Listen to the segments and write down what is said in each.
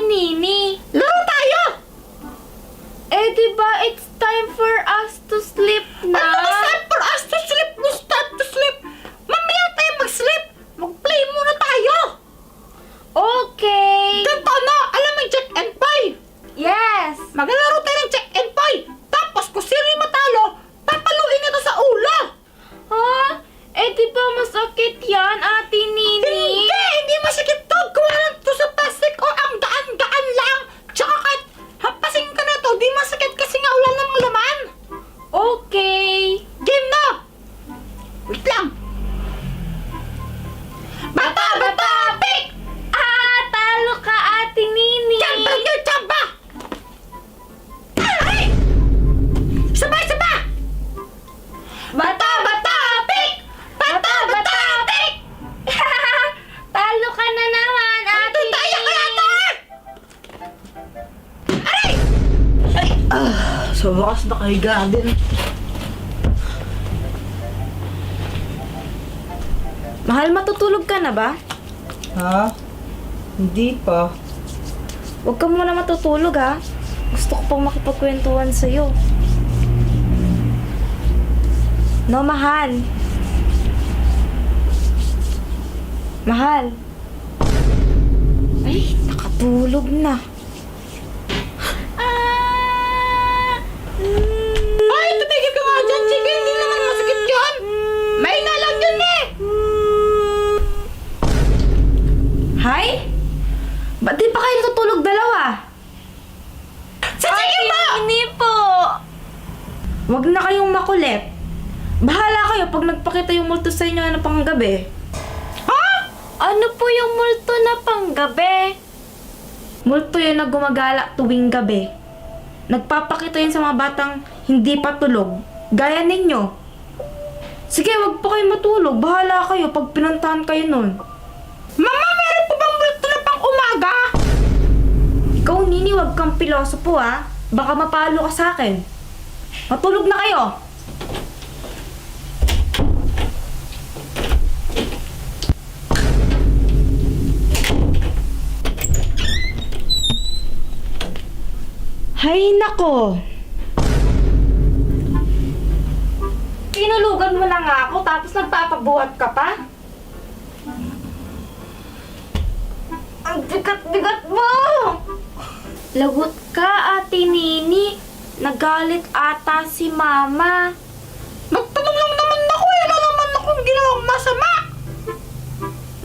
Nini? Laro tayo! Eh, diba it's time for us to sleep na? Ano ba time for us to sleep? We start to sleep. Mamaya tayo mag-sleep. Mag-play muna tayo. Okay! Ganito na, alam mo yung check and pay. Yes! Maglalaro tayo ng check and pay. Tapos kung sino yung matalo, papaluin ito sa ulo. Ha? Eh, diba masakit yan, Ate Nini? Hindi masakit to. Gawa lang to sa plastic o ang gaan-gaan lang. Tsaka kahit hampasin ka na to, di masakit kasi nga wala namang laman. Okay! Game na! Wait lang. Bata, pick! Ah, talo ka, Ate Nini! Tsamba nyo, tsamba! Ay! Sabay! Bata, pick! Bata, pick! Talo ka na naman, Ate Tayo ka Nini! yata! Aray! Sa wakas nakahiga din. Mahal, matutulog ka na ba? Ha? Hindi pa. Huwag ka muna matutulog, ha? Gusto ko pang makipagkwentuhan sa'yo. No, mahal. Mahal. Ay, nakatulog na. Ay, tumigil ka nga dyan, sige! Hindi naman masakit yun! May na lang yun eh! Hay? Ba't di pa kayo natutulog dalawa? Sa sige mo! Hindi po. Huwag na kayong makulit. Bahala kayo pag nagpakita yung multo sa inyo na panggabi. Ha? Ano po yung multo na panggabi? Multo yun na gumagala tuwing gabi. Nagpapakita yun sa mga batang hindi pa tulog. Gaya ninyo. Sige, wag po kayo matulog. Bahala kayo pag pinuntahan kayo nun. Mama, meron pa bang multo na pang umaga? Ikaw, Nini, wag kang pilosopo, ha? Baka mapalo ka sa akin. Matulog na kayo. Hay nako. Tinulugan mo na nga ako tapos nagpapabuhat ka pa? Ang bigat-bigat mo! Lagot ka, Ate Nini. Nagalit ata si Mama. Nagtanong lang naman ako eh. Wala naman akong ginawang masama.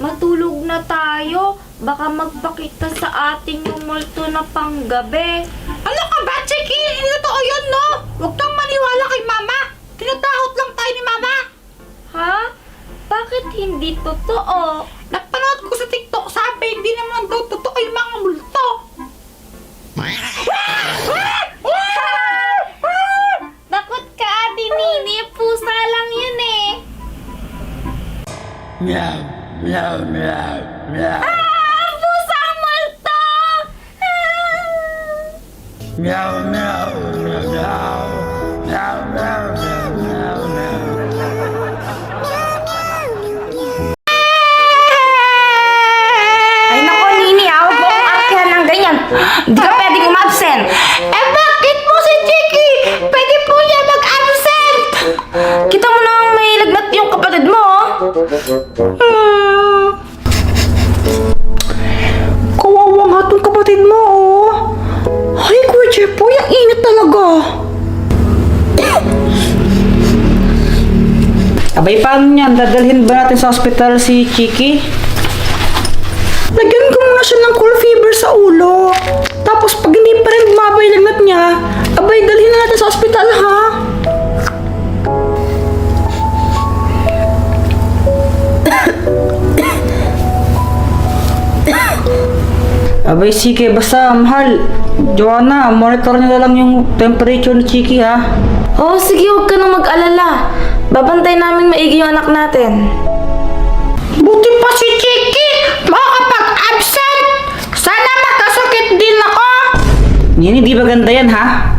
Matulog na tayo. Baka magpakita sa atin yung multo na panggabi. Ano ka ba, Chiki? Hindi totoo yun, no? Huwag kang maniwala kay Mama. Tinatahot lang tayo ni Mama. Ha? Bakit hindi totoo? Napanood ko sa TikTok, sabi, hindi naman daw totoo yung mga multo. Takot ka, Ate Nini. Pusa lang yun eh. Meow, meow, meow, meow. Pusa ang multo! Meow, meow, meow, meow. Meow, meow, meow, meow, meow. Ay nako, Nini, huwag mo akong arkihan ng ganyan. Hindi ka pwedeng umabsent. Eh bakit po si Chiki? Pwede po niya mag-absent. Kita mo na may lagnat yung kapatid mo, oh. Kawawa nga tong kapatid mo, oh. Ay, Kuya Jepoy, ang init talaga. Abay, paano niyan? Dadalhin ba natin sa ospital si Chiki? Lagyan ko muna siya ng cool fever sa ulo. Tapos pag hindi pa rin bumabay lagnat niya, abay, dalhin na natin sa ospital, ha? Abay, sige, basta mahal. Joanna, monitor niyo na lang yung temperature ni Chiki, ha? Oo, sige, huwag ka nang mag-alala. Babantay namin maigi yung anak natin. Buti pa si Chiki! Makakapag-absent! Sana magkasakit din ako! Nini, di ba ganda yan, ha?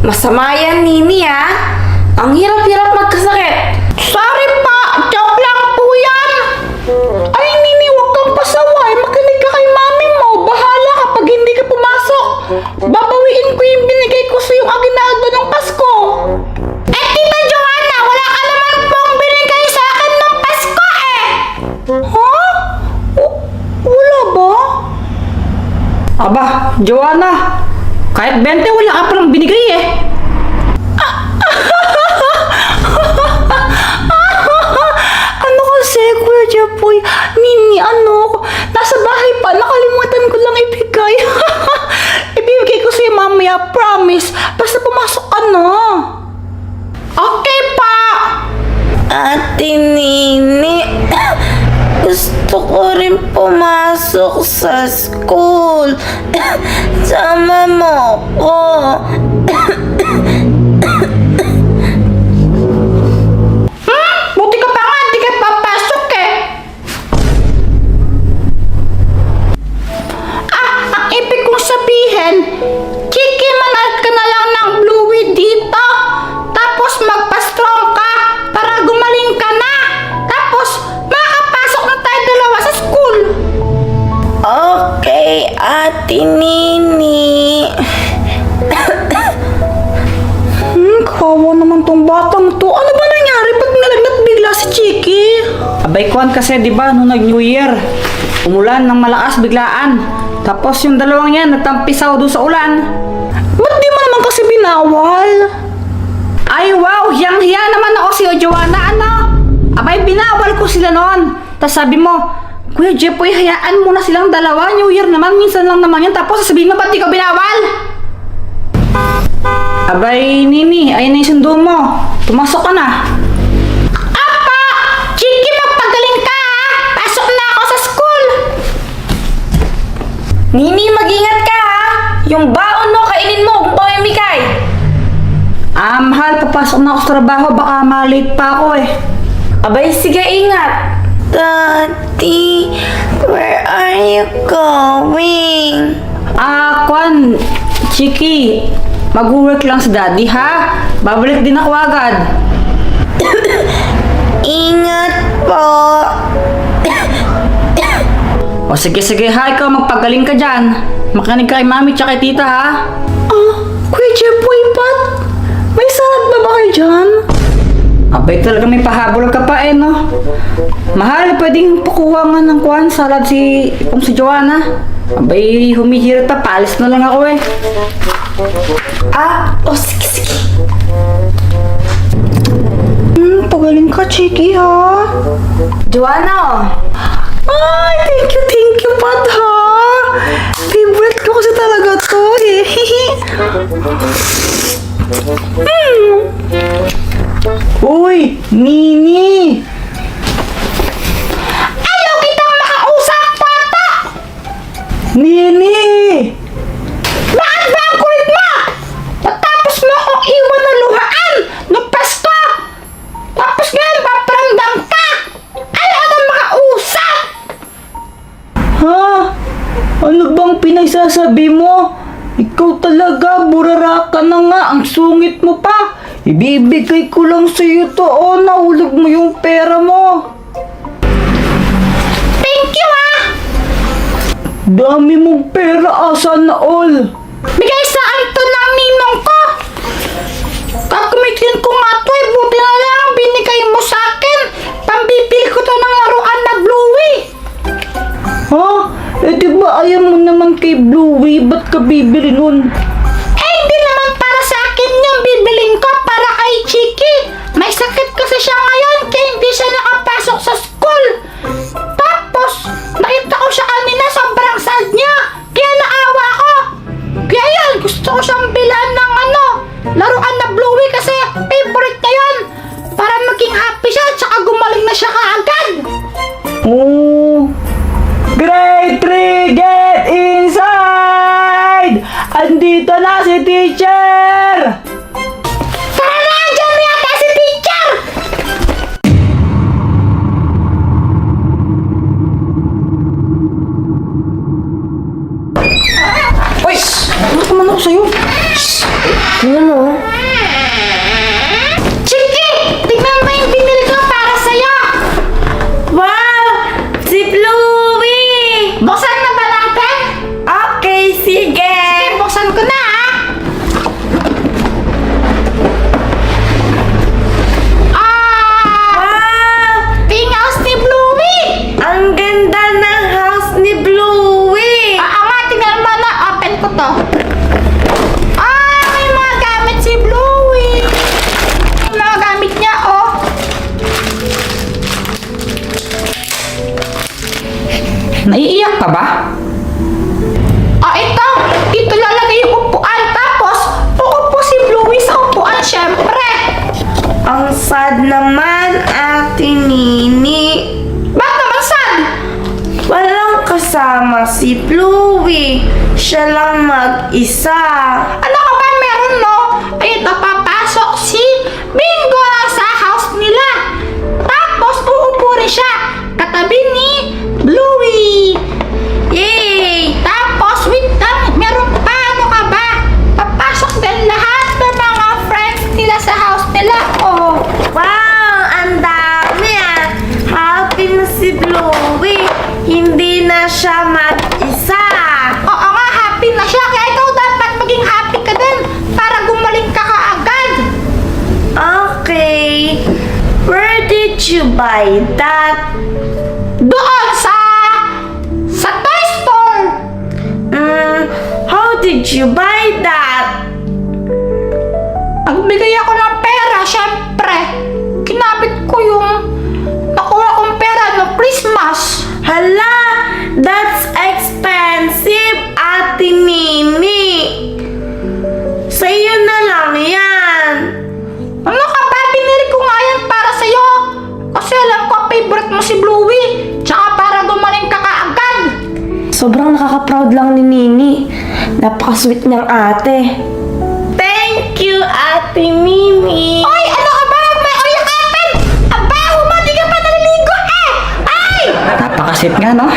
Masama yan, Nini, ha? Ang hirap-hirap magkasakit. Sorry pa! Joke lang po yan! Ay, Nini, huwag kang pasaway. Makinig ka kay mami mo. Bahala kapag hindi Ha? Wala ba? Aba, Joanna, kahit 20 wala ka palang binigay eh. Ano kasi, Kuya Jepoy? Nini, nasa bahay pa, nakalimutan ko lang ibigay. Ibibigay ko sa'yo mamaya, promise. Basta pumasok ka na. Okay pa! Ate Nini, gusto ko rin pumasok sa school. Sama mo ko. Buti ka pa nga, di ka papasok eh. Ang ibig kong sabihin, Chiki, manat ka na lang ng Bluey dito. Tapos magpa-strong ka para gumaling ka na. Tapos makakapasok na tayo dalawa sa school. Okay, Ate Nini. Kawawa naman tong batang to. Ano ba nangyari pag nalagnat bigla si Chiki? Abay kuwan kasi di ba nung nag-New Year, umulan ng malakas biglaan. Tapos yung dalawang yan nagtampisaw doon sa ulan. Ba't di mo naman kasi binawal? Ay wow, hiyang-hiya naman ako si Joanna, ano? Abay binawal ko sila noon. Tapos sabi mo, Kuya Jepoy, hayaan mo na silang dalawa. New Year naman, minsan lang naman yun. Tapos sasabihin mo, ba't di ko binawal? Abay, Nini, ayun na yung sundo mo. Pumasok ka na. Apa! Chiki, magpagaling ka ha! Pasok na ako sa school! Nini, mag-ingat ka ha! Yung baon mo, kainin mo kung pamimigay. Mahal, papasok na ako sa trabaho. Baka malate pa ako eh. Abay, sige, ingat. Daddy, where are you going? Kwan, Chiki, mag-work lang sa daddy ha. Babalik din ako agad. Ingat po. O sige ha, ikaw magpagaling ka dyan. Makinig ka kay mami tsaka kay tita ha. Kuya Jepoy, Pat! May sarap na ba kayo dyan? Abay talaga may pahabol ka pa eh no. Mahal, pwedeng pakuha nga ng kwan salad si Joanna. Abay humihirap pa, palis na lang ako eh. Sige. Pagaling ka, Chiki, ha? Joanna, oh. Ay, thank you, Pat, ha? Favorite ko kasi talaga to, eh. Uy, Nini! Ayaw kitang makausap, Pata! Nini! Bakit ba ang kulit mo? Matapos mo akong iwan na luhaan nung Pasko! Tapos ngayon, paparamdam ka! Ayaw na makausap! Ha? Ano bang pinagsasabi mo? Ikaw talaga, burara ka na nga, ang sungit mo pa. Ibibigay ko lang sa'yo to, nahulog mo yung pera mo. Thank you, ha! Dami mong pera, sana all. Bigay saan to ng ninong ko? Gagamitin ko nga to, buti na lang binigay mo sa akin. Pambibili ko to ng laruan na Bluey. Ha? Di ba ayaw mo naman kay Bluey? Ba't ka bibili nun? Hindi naman para sa akin yung bibilin ko, para kay Chiki. May sakit kasi siya ngayon, kaya hindi siya nakapasok sa school. Tapos, nakita ko siya kanina, sobrang sad niya. Kaya naawa ko. Kaya yun, gusto ko siyang bilan ng laruan na Bluey kasi favorite niya yun. Para maging happy siya, tsaka gumaling na siya kaagad. Oh, Grade 3, get inside! Andito na si teacher! Tara na, dyan na yata si teacher! Uy! Ano naman ako sa'yo? Chiki! Tignan mo yung binili ko para sa'yo! Wow! Si Bluey! Buksan na ba natin? Okay, sige! Buksan ko na, ha? Wow! Tingos ni Bluey! Naiiyak ka ba? Ito! Dito lalagay yung upuan. Tapos, uupo si Bluey sa upuan, syempre. Ang sad naman, Ate Nini. Ba't naman sad? Walang kasama si Bluey. Siya lang mag-isa. Ano ka ba meron, no? Ay, papasok si Bingo sa house nila. Tapos, uupo rin siya. Katabi ni Bluey. Yay! Tapos, wait lang. Meron pa, ano ka ba? Papasok din lahat ng mga friends nila sa house nila. Oh. Wow! Ang dami ah! Happy na si Bluey. Hindi na siya mag-isa. Oo nga, happy na siya. Kaya ikaw dapat maging happy ka din para gumaling ka kaagad. Okay. Where did you buy that? Doon sa toy store. How did you buy that? Nagbigay ako ng pera, syempre. Kinabit ko yung nakuha kong pera ng Christmas. Hala! That's expensive, Ate Nini. Sa'yo na lang yan. Ano ka ba? Binili ko nga yan para sa'yo. Kasi alam ko, favorite mo si Bluey. Tsaka para gumaling ka kaagad. Sobrang nakaka-proud lang ni Nini. Napaka-sweet niyang ate. Thank you, Ate Nini. Ay, ano ka ba? May oyakapin! Ang baho mo, di ka pa naliligo eh! Ay! Napakasip nga, no?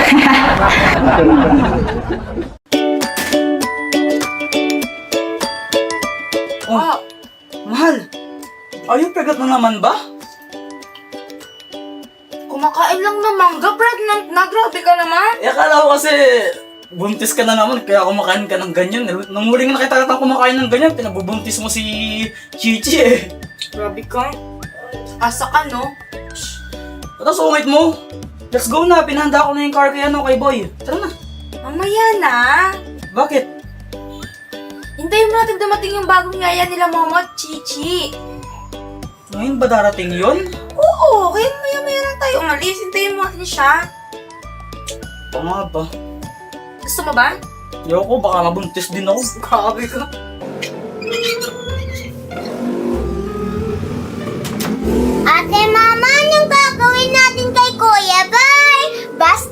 Oh, mahal. Ayun, pegat na naman ba? Kumakain lang ng mangga, Brad. Nagrabe ka naman. Akala ko kasi buntis ka na naman, kaya kumakain ka ng ganyan. Nung muling nakita ka kumakain ng ganyan, pinabubuntis mo si Chichi eh. Grabe ka. Asa ka, no? Tapos sungit mo. Let's go na, pinahanda ko na yung car kay Boy. Tara na. Mamaya na. Bakit? Hintayin mo natin dumating yung bagong yaya nila, Mama at Chichi. Ngayon ba darating yun? Oo, kaya maya-maya lang tayo umalis. Hintayin mo natin siya. Oo nga ba? Gusto mo ba? Ayoko, baka mabuntis din ako. Grabe ka. Ate Mama, anong gagawin natin kay Kuya Bay? Basta